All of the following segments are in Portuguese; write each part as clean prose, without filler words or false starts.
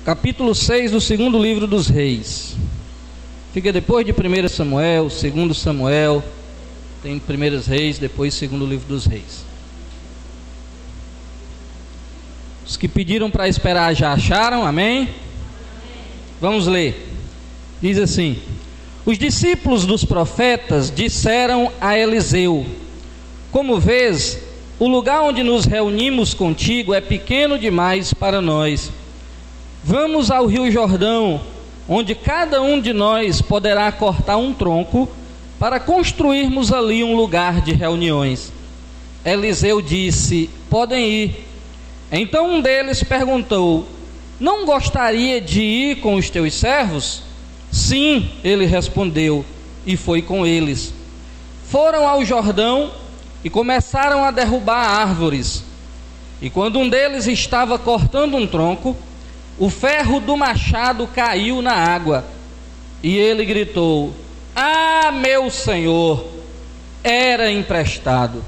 capítulo 6 do segundo livro dos Reis. Fica depois de 1 Samuel, 2 Samuel, tem 1 Reis, depois 2 livro dos Reis. Os que pediram para esperar já acharam, amém? Vamos ler. Diz assim: os discípulos dos profetas disseram a Eliseu: como vês, o lugar onde nos reunimos contigo é pequeno demais para nós. Vamos ao rio Jordão, onde cada um de nós poderá cortar um tronco, para construirmos ali um lugar de reuniões. Eliseu disse: podem ir. Então um deles perguntou: não gostaria de ir com os teus servos? Sim, ele respondeu, e foi com eles. Foram ao Jordão e começaram a derrubar árvores. E quando um deles estava cortando um tronco, o ferro do machado caiu na água, e ele gritou: ah, meu senhor, era emprestado.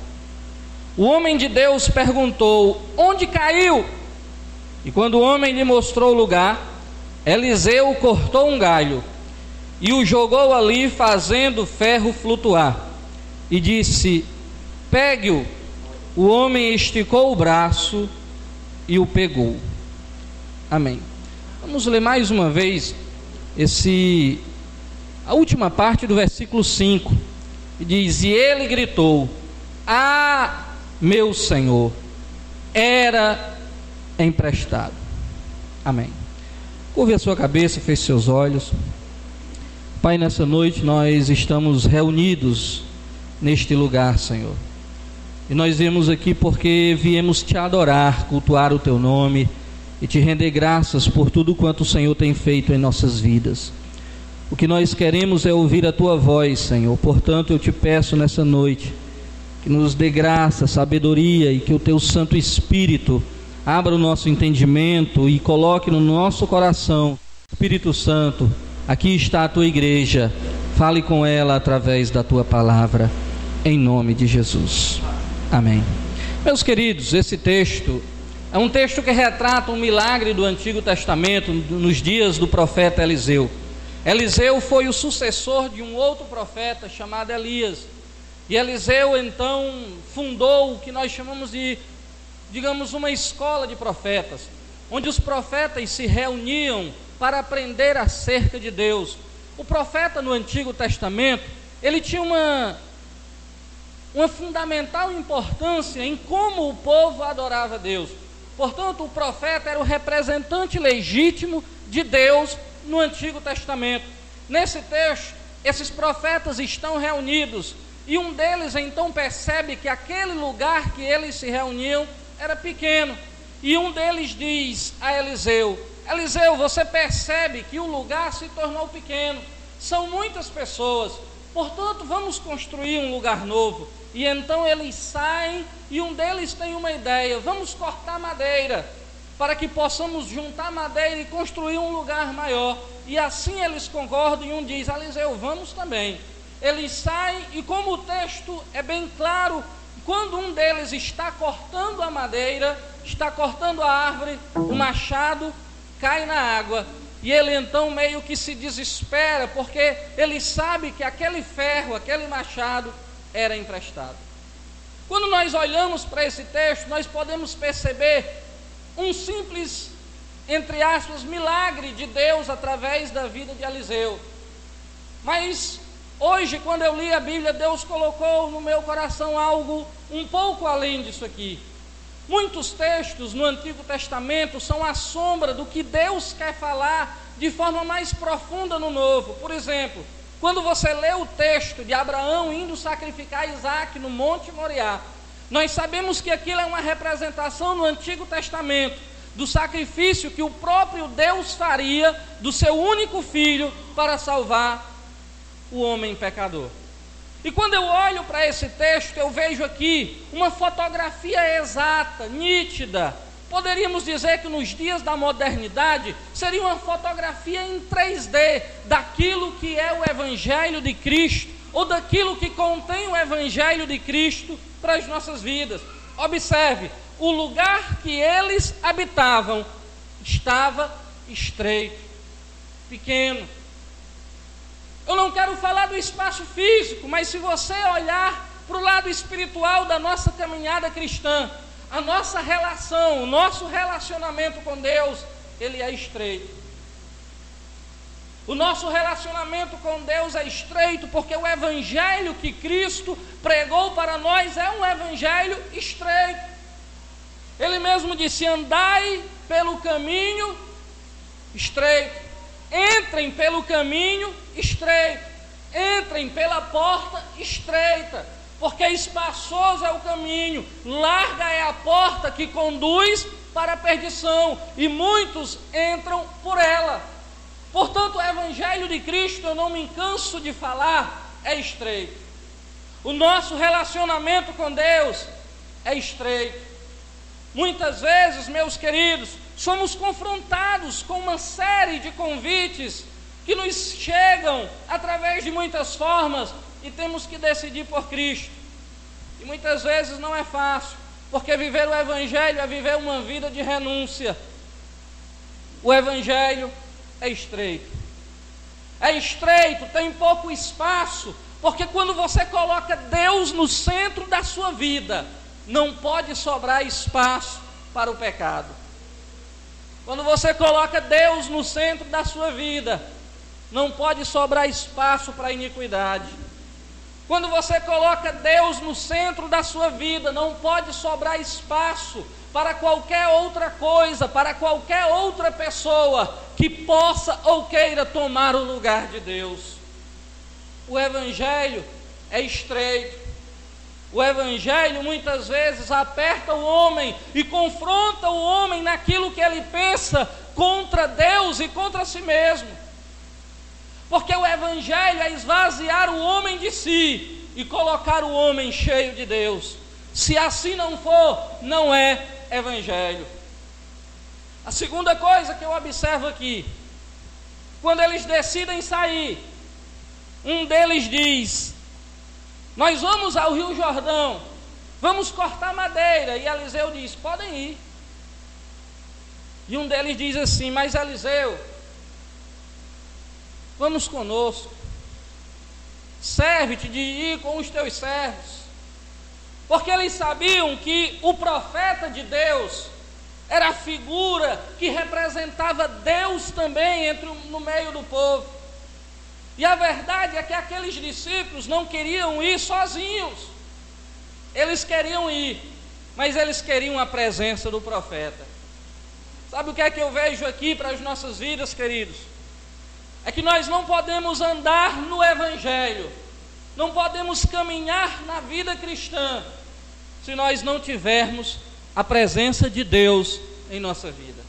O homem de Deus perguntou: onde caiu? E quando o homem lhe mostrou o lugar, Eliseu cortou um galho e o jogou ali, fazendo o ferro flutuar, e disse: pegue-o. O homem esticou o braço e o pegou. Amém. Vamos ler mais uma vez a última parte do versículo 5, que diz: e ele gritou: ah, meu senhor, era emprestado. Amém. Curve a sua cabeça, feche seus olhos. Pai, nessa noite nós estamos reunidos neste lugar, Senhor, e nós viemos aqui porque viemos te adorar, cultuar o teu nome e te render graças por tudo quanto o Senhor tem feito em nossas vidas. O que nós queremos é ouvir a tua voz, Senhor. Portanto, eu te peço nessa noite que nos dê graça, sabedoria, e que o teu Santo Espírito abra o nosso entendimento e coloque no nosso coração. Espírito Santo, aqui está a tua igreja, fale com ela através da tua palavra, em nome de Jesus, amém. Meus queridos, esse texto é um texto que retrata um milagre do Antigo Testamento nos dias do profeta Eliseu. Eliseu foi o sucessor de um outro profeta chamado Elias, e Eliseu então fundou o que nós chamamos de, digamos, uma escola de profetas, onde os profetas se reuniam para aprender acerca de Deus. O profeta no Antigo Testamento, ele tinha uma fundamental importância em como o povo adorava a Deus. Portanto, o profeta era o representante legítimo de Deus no Antigo Testamento. Nesse texto, esses profetas estão reunidos, e um deles então percebe que aquele lugar que eles se reuniam era pequeno, e um deles diz a Eliseu: Eliseu, você percebe que o lugar se tornou pequeno, são muitas pessoas, portanto vamos construir um lugar novo. E então eles saem, e um deles tem uma ideia: vamos cortar madeira, para que possamos juntar madeira e construir um lugar maior. E assim eles concordam, e um diz: Eliseu, vamos também. Eles saem, e como o texto é bem claro, quando um deles está cortando a madeira, está cortando a árvore, o machado cai na água, e ele então meio que se desespera, porque ele sabe que aquele ferro, aquele machado era emprestado. Quando nós olhamos para esse texto, nós podemos perceber um simples, entre aspas, milagre de Deus através da vida de Eliseu. Mas hoje, quando eu li a Bíblia, Deus colocou no meu coração algo um pouco além disso aqui. Muitos textos no Antigo Testamento são a sombra do que Deus quer falar de forma mais profunda no Novo. Por exemplo, quando você lê o texto de Abraão indo sacrificar Isaac no Monte Moriá, nós sabemos que aquilo é uma representação no Antigo Testamento do sacrifício que o próprio Deus faria do seu único filho para salvar o homem pecador. E quando eu olho para esse texto, eu vejo aqui uma fotografia exata, nítida. Poderíamos dizer que nos dias da modernidade seria uma fotografia em 3D daquilo que é o Evangelho de Cristo, ou daquilo que contém o Evangelho de Cristo para as nossas vidas. Observe, o lugar que eles habitavam estava estreito, pequeno. Eu não quero falar do espaço físico, mas se você olhar para o lado espiritual da nossa caminhada cristã, a nossa relação, o nosso relacionamento com Deus, ele é estreito. O nosso relacionamento com Deus é estreito porque o evangelho que Cristo pregou para nós é um evangelho estreito. Ele mesmo disse: andai pelo caminho estreito, entrem pelo caminho estreito, entrem pela porta estreita, porque espaçoso é o caminho, larga é a porta que conduz para a perdição, e muitos entram por ela. Portanto, o evangelho de Cristo, eu não me canso de falar, é estreito. O nosso relacionamento com Deus é estreito. Muitas vezes, meus queridos, somos confrontados com uma série de convites que nos chegam através de muitas formas, e temos que decidir por Cristo. E muitas vezes não é fácil, porque viver o evangelho é viver uma vida de renúncia. O evangelho é estreito. É estreito, tem pouco espaço, porque quando você coloca Deus no centro da sua vida, não pode sobrar espaço para o pecado. Quando você coloca Deus no centro da sua vida, não pode sobrar espaço para a iniquidade. Quando você coloca Deus no centro da sua vida, não pode sobrar espaço para qualquer outra coisa, para qualquer outra pessoa que possa ou queira tomar o lugar de Deus. O evangelho é estreito. O evangelho muitas vezes aperta o homem e confronta o homem naquilo que ele pensa contra Deus e contra si mesmo. Porque o evangelho é esvaziar o homem de si e colocar o homem cheio de Deus. Se assim não for, não é evangelho. A segunda coisa que eu observo aqui, quando eles decidem sair, um deles diz: nós vamos ao Rio Jordão, vamos cortar madeira. E Eliseu diz: podem ir. E um deles diz assim: mas Eliseu, vamos conosco, serve-te de ir com os teus servos. Porque eles sabiam que o profeta de Deus era a figura que representava Deus também no meio do povo. E a verdade é que aqueles discípulos não queriam ir sozinhos. Eles queriam ir, mas eles queriam a presença do profeta. Sabe o que é que eu vejo aqui para as nossas vidas, queridos? É que nós não podemos andar no evangelho, não podemos caminhar na vida cristã, se nós não tivermos a presença de Deus em nossa vida.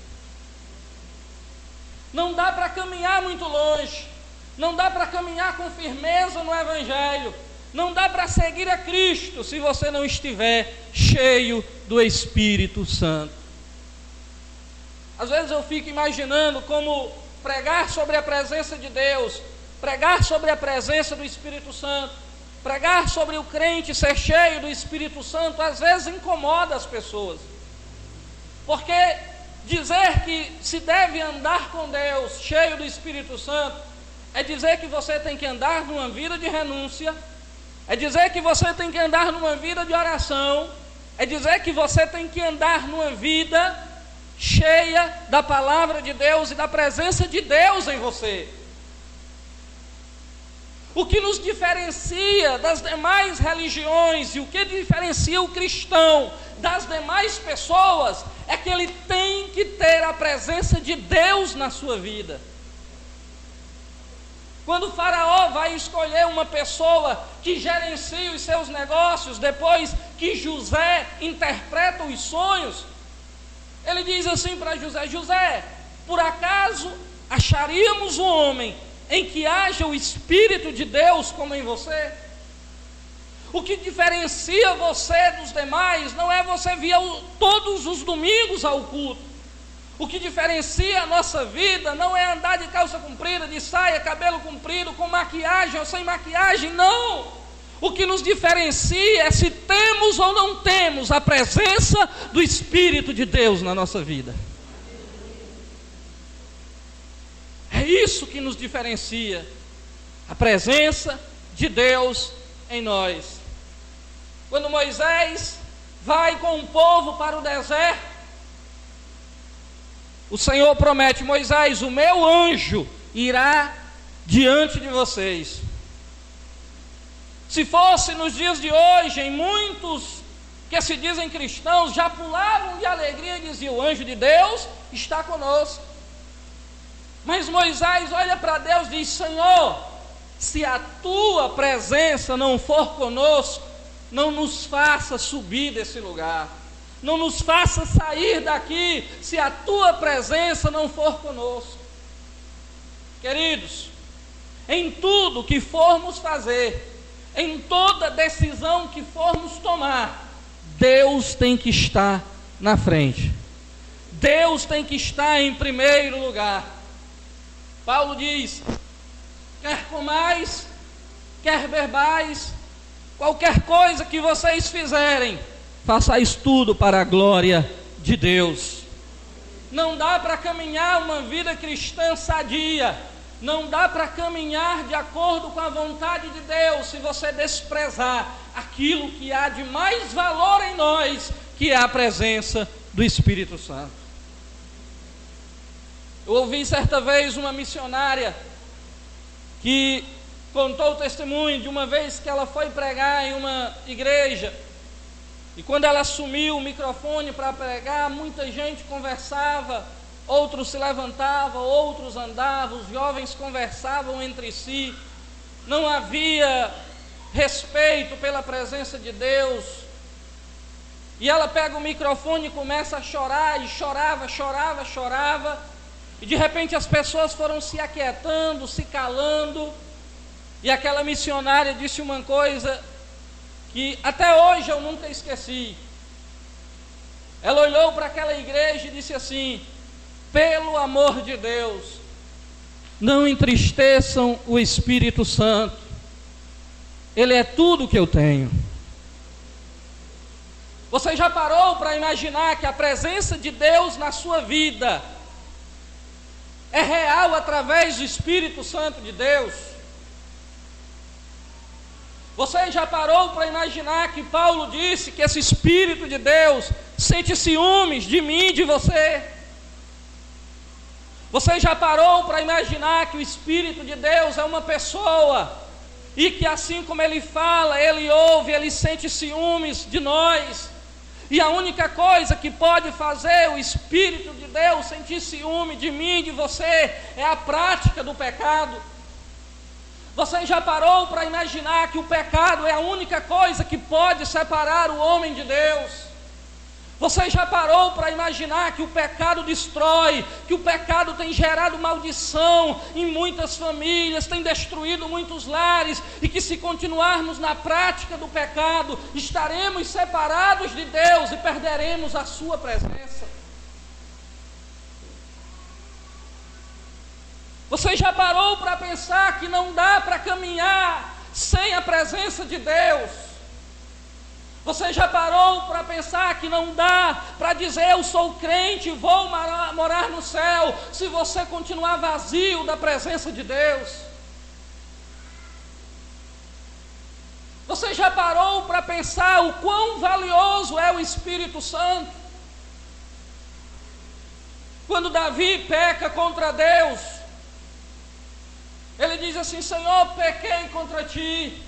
Não dá para caminhar muito longe, não dá para caminhar com firmeza no evangelho, não dá para seguir a Cristo se você não estiver cheio do Espírito Santo. Às vezes eu fico imaginando como pregar sobre a presença de Deus, pregar sobre a presença do Espírito Santo, pregar sobre o crente ser cheio do Espírito Santo, às vezes incomoda as pessoas, porque dizer que se deve andar com Deus cheio do Espírito Santo é dizer que você tem que andar numa vida de renúncia, é dizer que você tem que andar numa vida de oração, é dizer que você tem que andar numa vida cheia da palavra de Deus e da presença de Deus em você. O que nos diferencia das demais religiões e o que diferencia o cristão das demais pessoas é que ele tem que ter a presença de Deus na sua vida. Quando o faraó vai escolher uma pessoa que gerencia os seus negócios, depois que José interpreta os sonhos, ele diz assim para José: José, por acaso acharíamos um homem em que haja o Espírito de Deus como em você? O que diferencia você dos demais não é você vir todos os domingos ao culto. O que diferencia a nossa vida não é andar de calça comprida, de saia, cabelo comprido, com maquiagem ou sem maquiagem, não. O que nos diferencia é se temos ou não temos a presença do Espírito de Deus na nossa vida. isso que nos diferencia, a presença de Deus em nós. Quando Moisés vai com o povo para o deserto, o Senhor promete: Moisés, o meu anjo irá diante de vocês. Se fosse nos dias de hoje, em muitos que se dizem cristãos já pulavam de alegria e diziam: o anjo de Deus está conosco. Mas Moisés olha para Deus e diz: Senhor, se a tua presença não for conosco, não nos faça subir desse lugar, não nos faça sair daqui, se a tua presença não for conosco. Queridos, em tudo que formos fazer, em toda decisão que formos tomar, Deus tem que estar na frente. Deus tem que estar em primeiro lugar. Paulo diz: quer comais, quer bebais, qualquer coisa que vocês fizerem, façais tudo para a glória de Deus. Não dá para caminhar uma vida cristã sadia, não dá para caminhar de acordo com a vontade de Deus se você desprezar aquilo que há de mais valor em nós, que é a presença do Espírito Santo. Eu ouvi certa vez uma missionária que contou o testemunho de uma vez que ela foi pregar em uma igreja, e quando ela assumiu o microfone para pregar, muita gente conversava, outros se levantavam, outros andavam, os jovens conversavam entre si, não havia respeito pela presença de Deus. E ela pega o microfone e começa a chorar, e chorava, e de repente as pessoas foram se aquietando, se calando, e aquela missionária disse uma coisa que até hoje eu nunca esqueci. Ela olhou para aquela igreja e disse assim: pelo amor de Deus, não entristeçam o Espírito Santo, Ele é tudo que eu tenho. Você já parou para imaginar que a presença de Deus na sua vida é real através do Espírito Santo de Deus? Você já parou para imaginar que Paulo disse que esse Espírito de Deus sente ciúmes de mim e de você? Você já parou para imaginar que o Espírito de Deus é uma pessoa, e que assim como Ele fala, Ele ouve, Ele sente ciúmes de nós, e a única coisa que pode fazer o Espírito de Deus sentir ciúme de mim e de você é a prática do pecado? Você já parou para imaginar que o pecado é a única coisa que pode separar o homem de Deus? Você já parou para imaginar que o pecado destrói, que o pecado tem gerado maldição em muitas famílias, tem destruído muitos lares, e que se continuarmos na prática do pecado, estaremos separados de Deus e perderemos a sua presença? Você já parou para pensar que não dá para caminhar sem a presença de Deus? Você já parou para pensar que não dá para dizer eu sou crente, vou morar no céu, se você continuar vazio da presença de Deus? Você já parou para pensar o quão valioso é o Espírito Santo? Quando Davi peca contra Deus, ele diz assim: Senhor, pequei contra ti,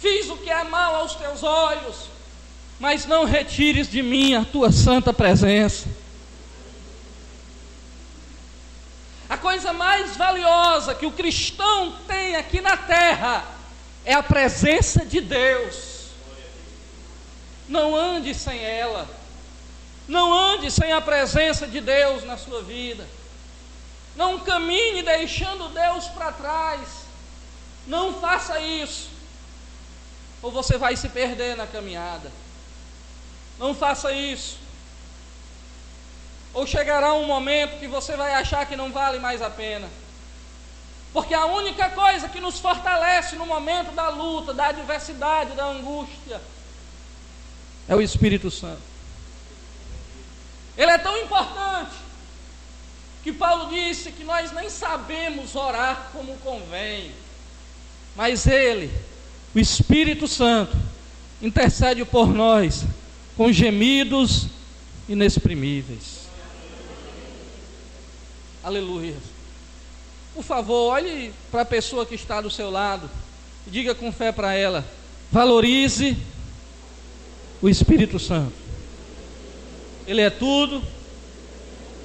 fiz o que é mal aos teus olhos, mas não retires de mim a tua santa presença. A coisa mais valiosa que o cristão tem aqui na terra é a presença de Deus. Não ande sem ela, não ande sem a presença de Deus na sua vida. Não caminhe deixando Deus para trás. Não faça isso, ou você vai se perder na caminhada. Não faça isso, ou chegará um momento que você vai achar que não vale mais a pena. Porque a única coisa que nos fortalece no momento da luta, da adversidade, da angústia, é o Espírito Santo. Ele é tão importante que Paulo disse que nós nem sabemos orar como convém, mas Ele, o Espírito Santo, intercede por nós com gemidos inexprimíveis. Aleluia. Por favor, olhe para a pessoa que está do seu lado e diga com fé para ela: valorize o Espírito Santo. Ele é tudo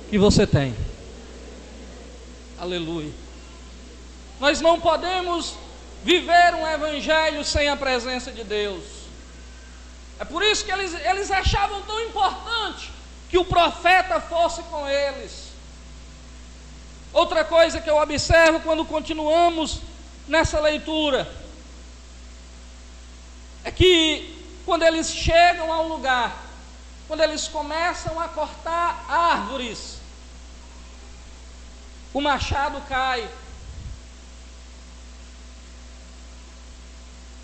que você tem. Aleluia. Nós não podemos viver um evangelho sem a presença de Deus. É por isso que eles achavam tão importante que o profeta fosse com eles. Outra coisa que eu observo quando continuamos nessa leitura é que quando eles chegam ao lugar, quando eles começam a cortar árvores, o machado cai.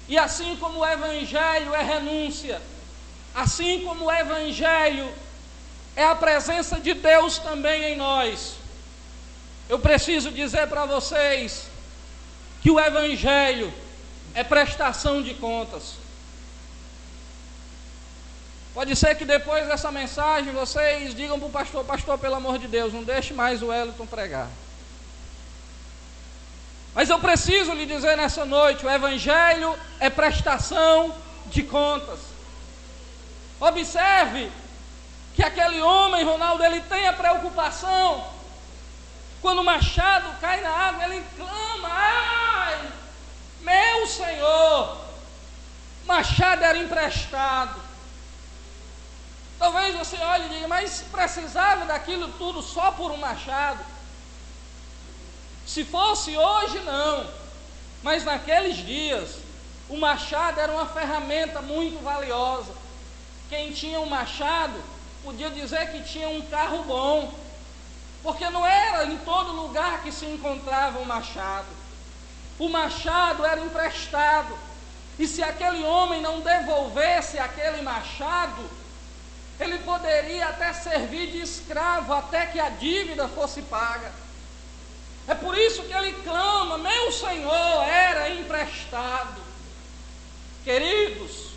E assim como o evangelho é renúncia, assim como o evangelho é a presença de Deus também em nós, eu preciso dizer para vocês que o evangelho é prestação de contas. Pode ser que depois dessa mensagem vocês digam para o pastor: pastor, pelo amor de Deus, não deixe mais o Wellington pregar. Mas eu preciso lhe dizer nessa noite: o evangelho é prestação de contas. Observe que aquele homem, Ronaldo, ele tem a preocupação. Quando o machado cai na água, ele clama: ai, meu Senhor, o machado era emprestado. Talvez você olhe e diga: mas precisava daquilo tudo só por um machado? Se fosse hoje, não. Mas naqueles dias, o machado era uma ferramenta muito valiosa. Quem tinha um machado podia dizer que tinha um carro bom, porque não era em todo lugar que se encontrava um machado. O machado era emprestado, e se aquele homem não devolvesse aquele machado, ele poderia até servir de escravo até que a dívida fosse paga. É por isso que ele clama: meu Senhor, era emprestado. Queridos,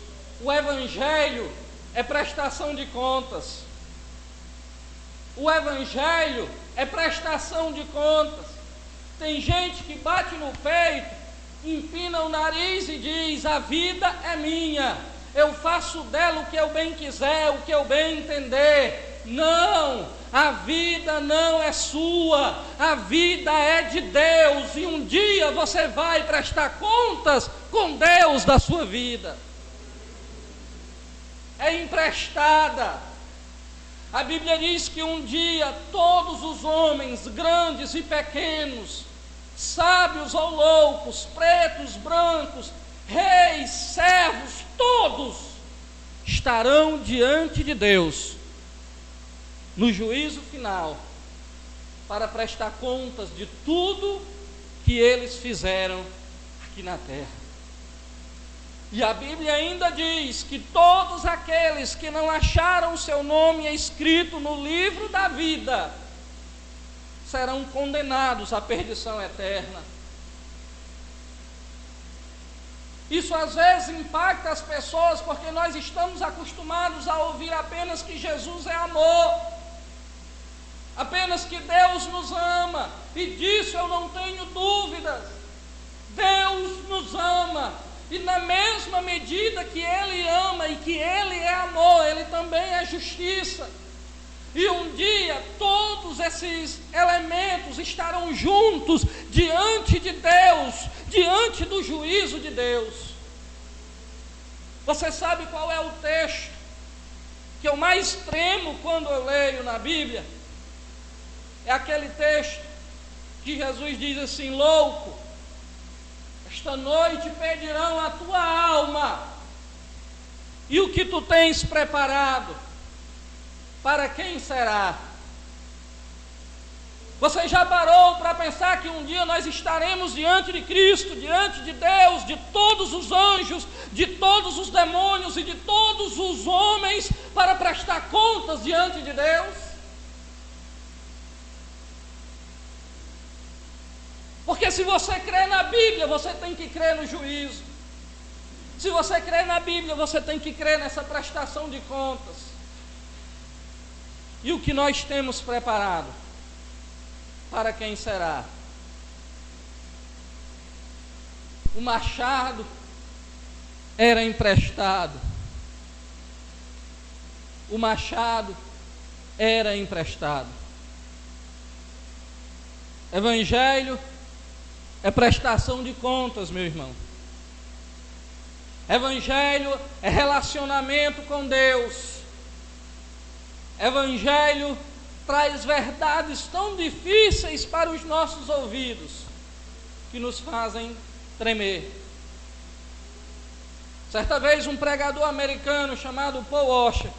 o evangelho é prestação de contas. O evangelho é prestação de contas. Tem gente que bate no peito, empina o nariz e diz: a vida é minha, eu faço dela o que eu bem quiser, o que eu bem entender. Não, a vida não é sua, a vida é de Deus, e um dia você vai prestar contas com Deus da sua vida. É emprestada. A Bíblia diz que um dia todos os homens, grandes e pequenos, sábios ou loucos, pretos, brancos, reis, servos, todos estarão diante de Deus no juízo final para prestar contas de tudo que eles fizeram aqui na terra. E a Bíblia ainda diz que todos aqueles que não acharam o seu nome escrito no livro da vida serão condenados à perdição eterna. Isso às vezes impacta as pessoas, porque nós estamos acostumados a ouvir apenas que Jesus é amor, apenas que Deus nos ama, e disso eu não tenho dúvidas. Deus nos ama, e na mesma medida que Ele ama e que Ele é amor, Ele também é justiça. E um dia todos esses elementos estarão juntos diante de Deus, diante do juízo de Deus. Você sabe qual é o texto que eu mais tremo quando eu leio na Bíblia? É aquele texto que Jesus diz assim: louco, esta noite pedirão a tua alma, e o que tu tens preparado, para quem será? Você já parou para pensar que um dia nós estaremos diante de Cristo, diante de Deus, de todos os anjos, de todos os demônios e de todos os homens, para prestar contas diante de Deus? Porque se você crê na Bíblia, você tem que crer no juízo. Se você crê na Bíblia, você tem que crer nessa prestação de contas. E o que nós temos preparado? Para quem será? O machado era emprestado. O machado era emprestado. Evangelho é prestação de contas, meu irmão. Evangelho é relacionamento com Deus. Evangelho traz verdades tão difíceis para os nossos ouvidos que nos fazem tremer. Certa vez um pregador americano chamado Paul Washer,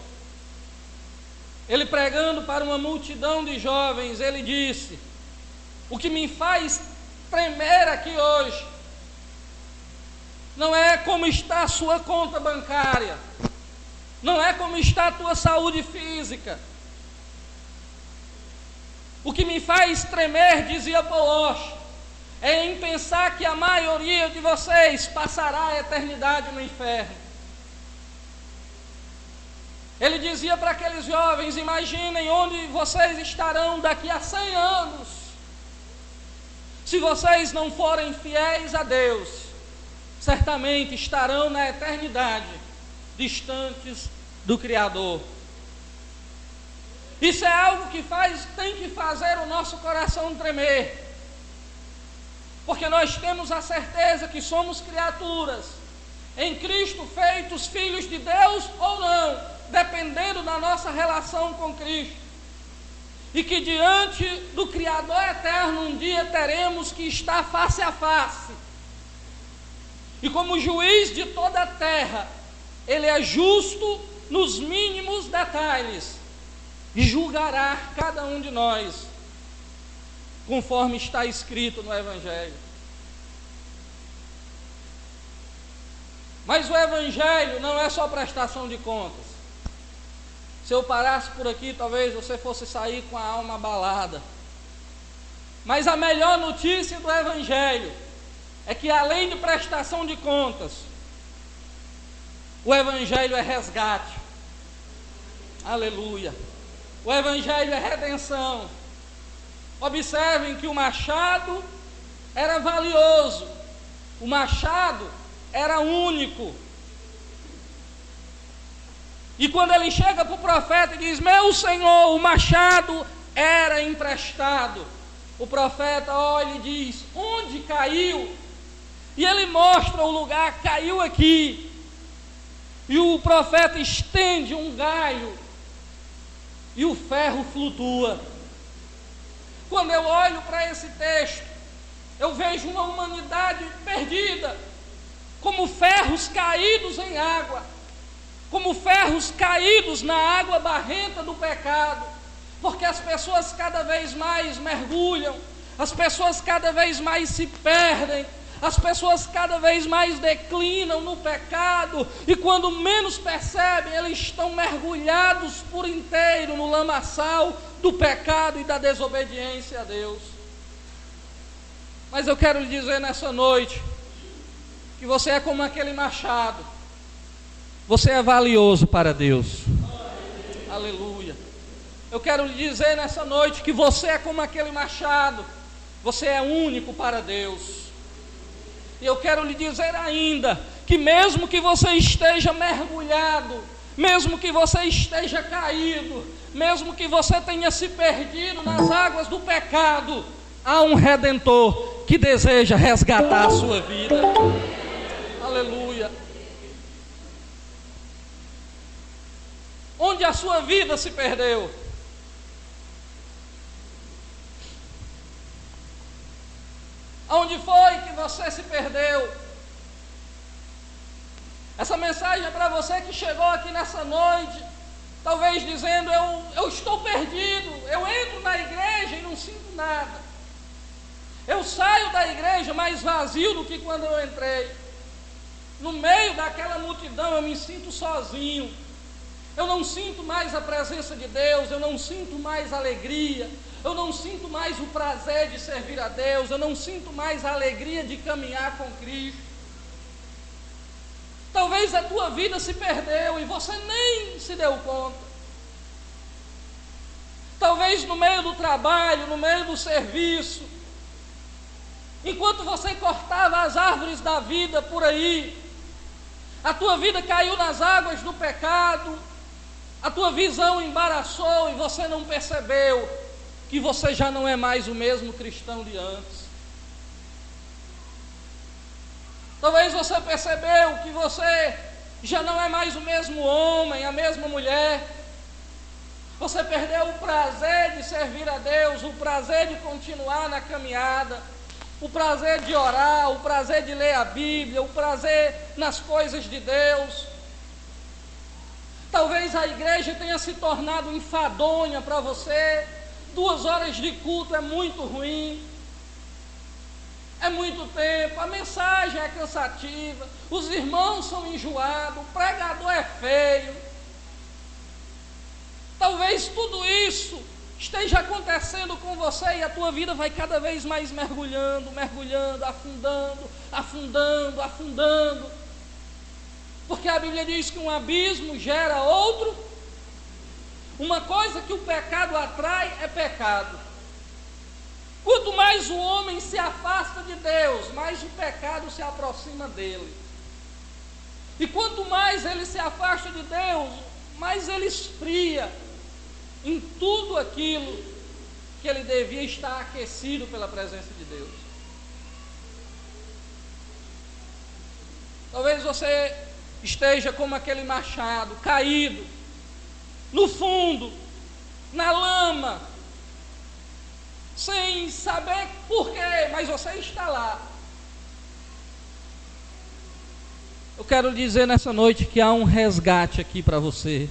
ele pregando para uma multidão de jovens, ele disse: o que me faz tremer aqui hoje não é como está a sua conta bancária, não é como está a tua saúde física. O que me faz tremer, dizia Paul Washer, é em pensar que a maioria de vocês passará a eternidade no inferno. Ele dizia para aqueles jovens: imaginem onde vocês estarão daqui a 100 anos, se vocês não forem fiéis a Deus. Certamente estarão na eternidade, distantes do Criador. Isso é algo que tem que fazer o nosso coração tremer, porque nós temos a certeza que somos criaturas em Cristo, feitos filhos de Deus ou não, dependendo da nossa relação com Cristo, e que diante do Criador eterno um dia teremos que estar face a face. E como juiz de toda a terra, Ele é justo nos mínimos detalhes e julgará cada um de nós, conforme está escrito no Evangelho. Mas o Evangelho não é só prestação de contas. Se eu parasse por aqui, talvez você fosse sair com a alma abalada. Mas a melhor notícia do Evangelho é que, além de prestação de contas, o Evangelho é resgate. Aleluia. O Evangelho é redenção. Observem que o machado era valioso, o machado era único. E quando ele chega para o profeta e diz: meu senhor, o machado era emprestado, o profeta olha e diz: onde caiu? E ele mostra o lugar: caiu aqui. E o profeta estende um galho e o ferro flutua. Quando eu olho para esse texto, eu vejo uma humanidade perdida, como ferros caídos em água, como ferros caídos na água barrenta do pecado, porque as pessoas cada vez mais mergulham, as pessoas cada vez mais se perdem, as pessoas cada vez mais declinam no pecado, e quando menos percebem, eles estão mergulhados por inteiro no lamaçal do pecado e da desobediência a Deus. Mas eu quero lhe dizer nessa noite, que você é como aquele machado, você é valioso para Deus. Aleluia. Eu quero lhe dizer nessa noite que você é como aquele machado, você é único para Deus. E eu quero lhe dizer ainda, que mesmo que você esteja mergulhado, mesmo que você esteja caído, mesmo que você tenha se perdido nas águas do pecado, há um Redentor que deseja resgatar a sua vida. Aleluia. Onde a sua vida se perdeu? Onde foi que você se perdeu? Essa mensagem é para você que chegou aqui nessa noite, talvez dizendo: eu estou perdido, eu entro na igreja e não sinto nada. Eu saio da igreja mais vazio do que quando eu entrei. No meio daquela multidão eu me sinto sozinho. Eu não sinto mais a presença de Deus, eu não sinto mais alegria. eu não sinto mais o prazer de servir a Deus, eu não sinto mais a alegria de caminhar com Cristo. Talvez a tua vida se perdeu e você nem se deu conta. Talvez no meio do trabalho, no meio do serviço, enquanto você cortava as árvores da vida por aí, a tua vida caiu nas águas do pecado, a tua visão embaraçou e você não percebeu que você já não é mais o mesmo cristão de antes. Talvez você percebeu que você já não é mais o mesmo homem, a mesma mulher. Você perdeu o prazer de servir a Deus, o prazer de continuar na caminhada, o prazer de orar, o prazer de ler a Bíblia, o prazer nas coisas de Deus. Talvez a igreja tenha se tornado enfadonha para você. 2 horas de culto é muito ruim, é muito tempo, a mensagem é cansativa, os irmãos são enjoados, o pregador é feio. Talvez tudo isso esteja acontecendo com você e a tua vida vai cada vez mais mergulhando, afundando. Porque a Bíblia diz que um abismo gera outro. Uma coisa que o pecado atrai é pecado. Quanto mais o homem se afasta de Deus, mais o pecado se aproxima dele. E quanto mais ele se afasta de Deus, mais ele esfria em tudo aquilo que ele devia estar aquecido pela presença de Deus. Talvez você esteja como aquele machado, caído, no fundo, na lama, sem saber porquê, mas você está lá. Eu quero dizer nessa noite que há um resgate aqui para você.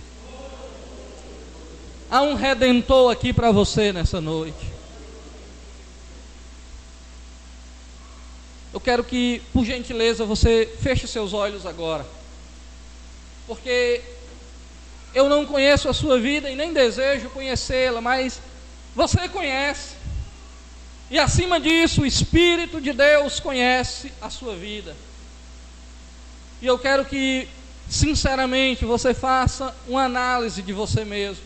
Há um redentor aqui para você nessa noite. Eu quero que, por gentileza, você feche seus olhos agora. Porque eu não conheço a sua vida e nem desejo conhecê-la, mas você conhece. E acima disso, o Espírito de Deus conhece a sua vida. E eu quero que, sinceramente, você faça uma análise de você mesmo,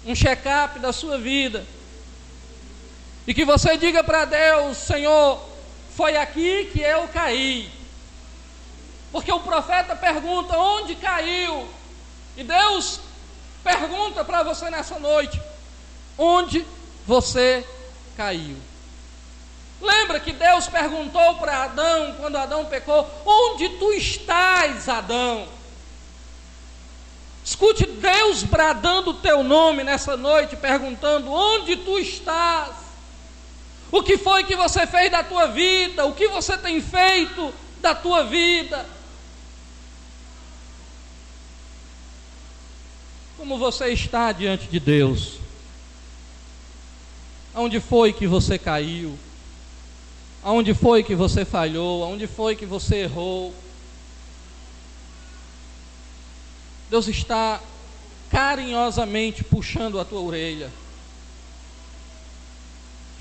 um check-up da sua vida, e que você diga para Deus: Senhor, foi aqui que eu caí. Porque o profeta pergunta: onde caiu? E Deus pergunta para você nessa noite: onde você caiu? Lembra que Deus perguntou para Adão, quando Adão pecou: onde tu estás, Adão? Escute Deus bradando o teu nome nessa noite, perguntando: onde tu estás? O que foi que você fez da tua vida? O que você tem feito da tua vida? Como você está diante de Deus? Aonde foi que você caiu? Aonde foi que você falhou? Aonde foi que você errou? Deus está carinhosamente puxando a tua orelha,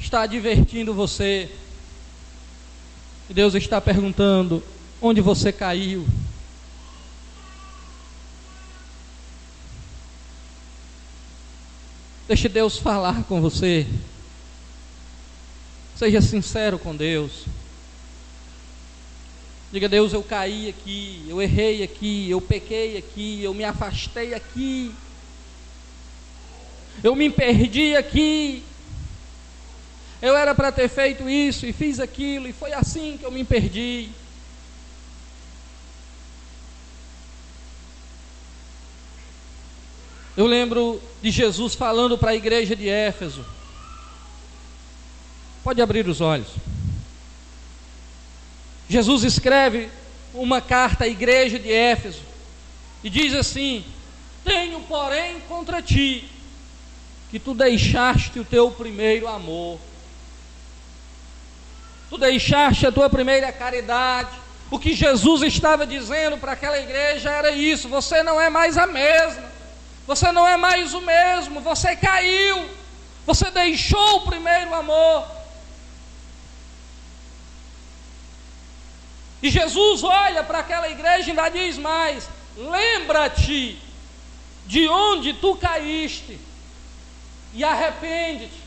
está advertindo você, e Deus está perguntando: onde você caiu? Deixe Deus falar com você. Seja sincero com Deus. Diga: Deus, eu caí aqui, eu errei aqui, eu pequei aqui, eu me afastei aqui, eu me perdi aqui, eu era para ter feito isso e fiz aquilo, e foi assim que eu me perdi. Eu lembro de Jesus falando para a igreja de Éfeso. Pode abrir os olhos. Jesus escreve uma carta à igreja de Éfeso e diz assim: tenho, porém, contra ti, que tu deixaste o teu primeiro amor. Tu deixaste a tua primeira caridade. O que Jesus estava dizendo para aquela igreja era isso: você não é mais a mesma, você não é mais o mesmo, você caiu, Você deixou o primeiro amor. E Jesus olha para aquela igreja e ainda diz mais: lembra-te de onde tu caíste e arrepende-te,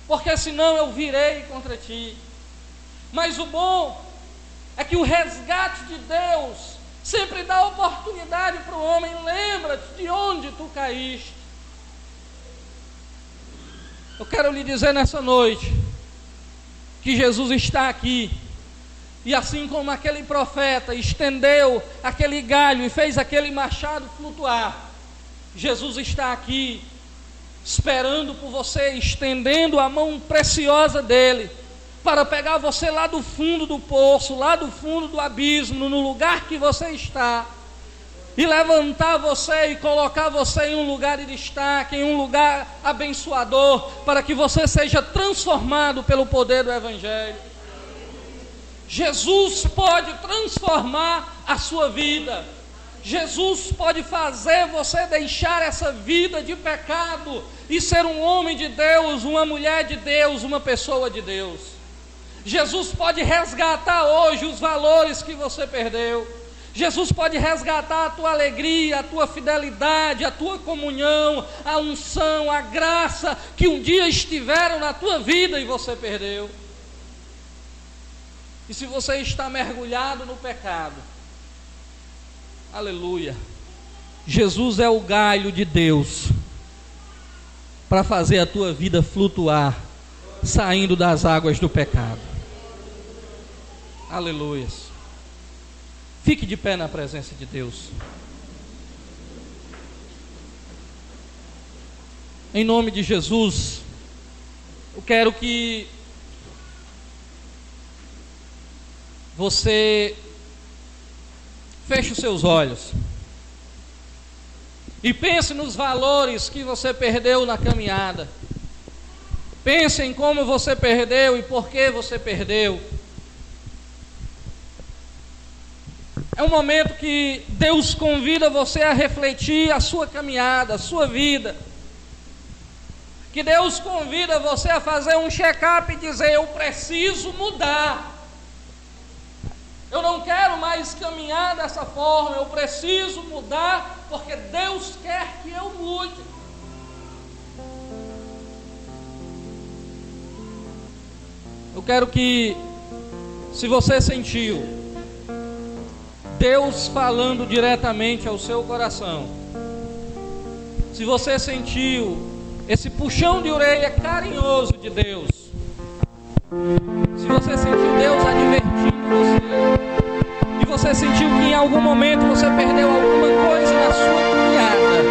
porque senão eu virei contra ti. Mas o bom é que o resgate de Deus sempre dá oportunidade para o homem. Lembra-te de onde tu caíste. Eu quero lhe dizer nessa noite que Jesus está aqui. E assim como aquele profeta estendeu aquele galho e fez aquele machado flutuar, Jesus está aqui esperando por você, estendendo a mão preciosa dele, para pegar você lá do fundo do poço, lá do fundo do abismo, no lugar que você está, e levantar você e colocar você em um lugar de destaque, em um lugar abençoador, para que você seja transformado pelo poder do Evangelho. Jesus pode transformar a sua vida. Jesus pode fazer você deixar essa vida de pecado e ser um homem de Deus, uma mulher de Deus, uma pessoa de Deus. Jesus pode resgatar hoje os valores que você perdeu. Jesus pode resgatar a tua alegria, a tua fidelidade, a tua comunhão, a unção, a graça que um dia estiveram na tua vida e você perdeu. E se você está mergulhado no pecado, aleluia, Jesus é o galho de Deus para fazer a tua vida flutuar, saindo das águas do pecado. Aleluia. Fique de pé na presença de Deus. Em nome de Jesus, eu quero que você feche os seus olhos e pense nos valores que você perdeu na caminhada. Pense em como você perdeu e por que você perdeu. É um momento que Deus convida você a refletir a sua caminhada, a sua vida. Que Deus convida você a fazer um check-up e dizer: eu preciso mudar. Eu não quero mais caminhar dessa forma, eu preciso mudar, porque Deus quer que eu mude. Eu quero que, se você sentiu Deus falando diretamente ao seu coração, se você sentiu esse puxão de orelha carinhoso de Deus, se você sentiu Deus advertindo você, e você sentiu que em algum momento você perdeu alguma coisa na sua caminhada,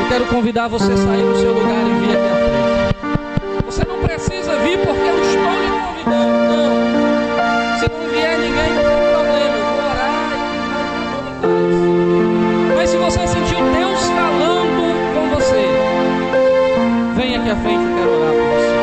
eu quero convidar você a sair do seu lugar e vir aqui à frente. Você não precisa vir porque eu estou lhe convidando, não. Se não vier ninguém, não tem problema, eu vou orar e vou convidar. Mas se você sentiu Deus falando com você, vem aqui à frente, eu quero orar por você.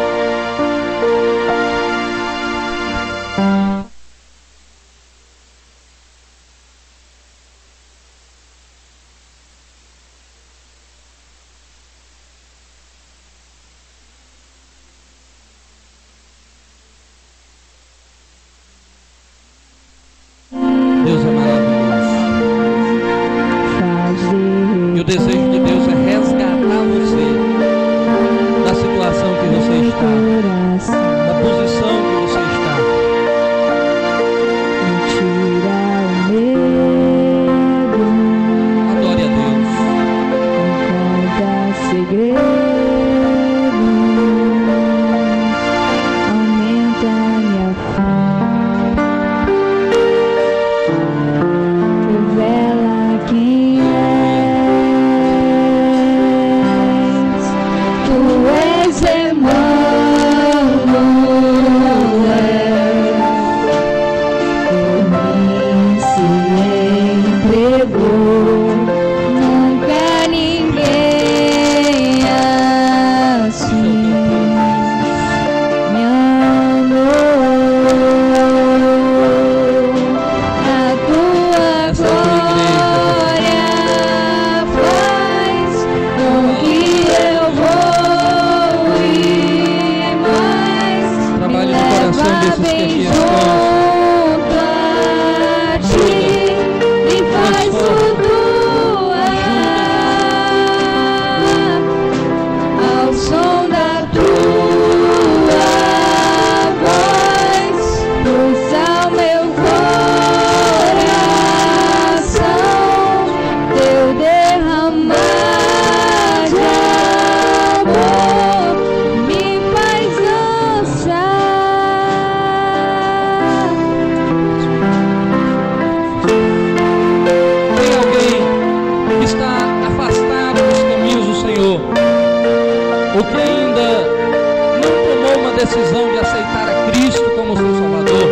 decisão de aceitar a Cristo como seu Salvador,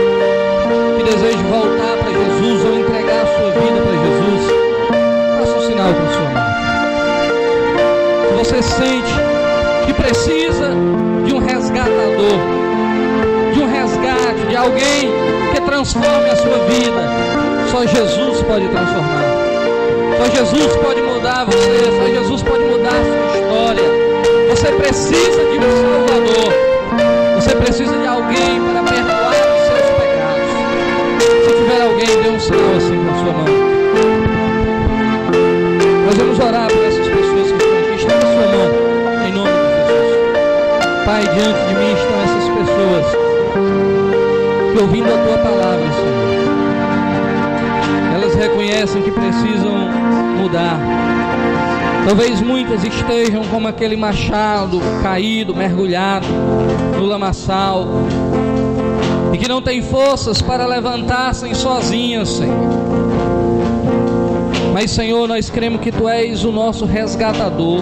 que deseja voltar para Jesus ou entregar a sua vida para Jesus, faça um sinal com a sua mão. Se você sente que precisa de um resgatador, de um resgate, de alguém que transforme a sua vida, só Jesus pode transformar. Só Jesus pode mudar você, só Jesus pode mudar a sua história. Você precisa de um Salvador. Você precisa de alguém para perdoar os seus pecados. Se tiver alguém, dê um sinal assim com a sua mão. Nós vamos orar por essas pessoas que estão aqui. Estenda a sua mão, em nome de Jesus. Pai, diante de mim estão essas pessoas que, ouvindo a Tua palavra, Senhor, elas reconhecem que precisam mudar. Talvez muitas estejam como aquele machado caído, mergulhado no lamaçal, e que não têm forças para levantar-se sozinhas, Senhor. Mas, Senhor, nós cremos que Tu és o nosso resgatador,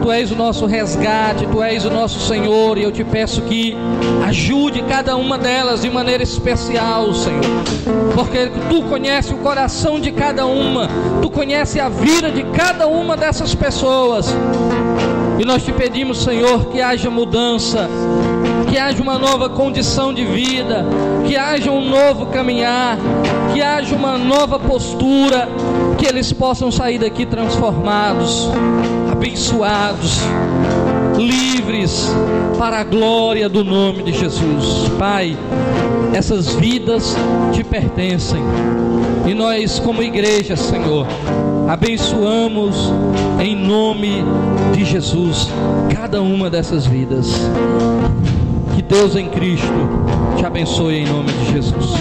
Tu és o nosso resgate, Tu és o nosso Senhor, e eu te peço que ajude cada uma delas de maneira especial, Senhor, porque Tu conheces o coração de cada uma, Tu conheces a vida de cada uma dessas pessoas, e nós te pedimos, Senhor, que haja mudança, que haja uma nova condição de vida, que haja um novo caminhar, que haja uma nova postura, que eles possam sair daqui transformados, abençoados, livres para a glória do nome de Jesus. Pai, essas vidas te pertencem, e nós, como igreja, Senhor, abençoamos em nome de Jesus cada uma dessas vidas. Que Deus em Cristo te abençoe em nome de Jesus.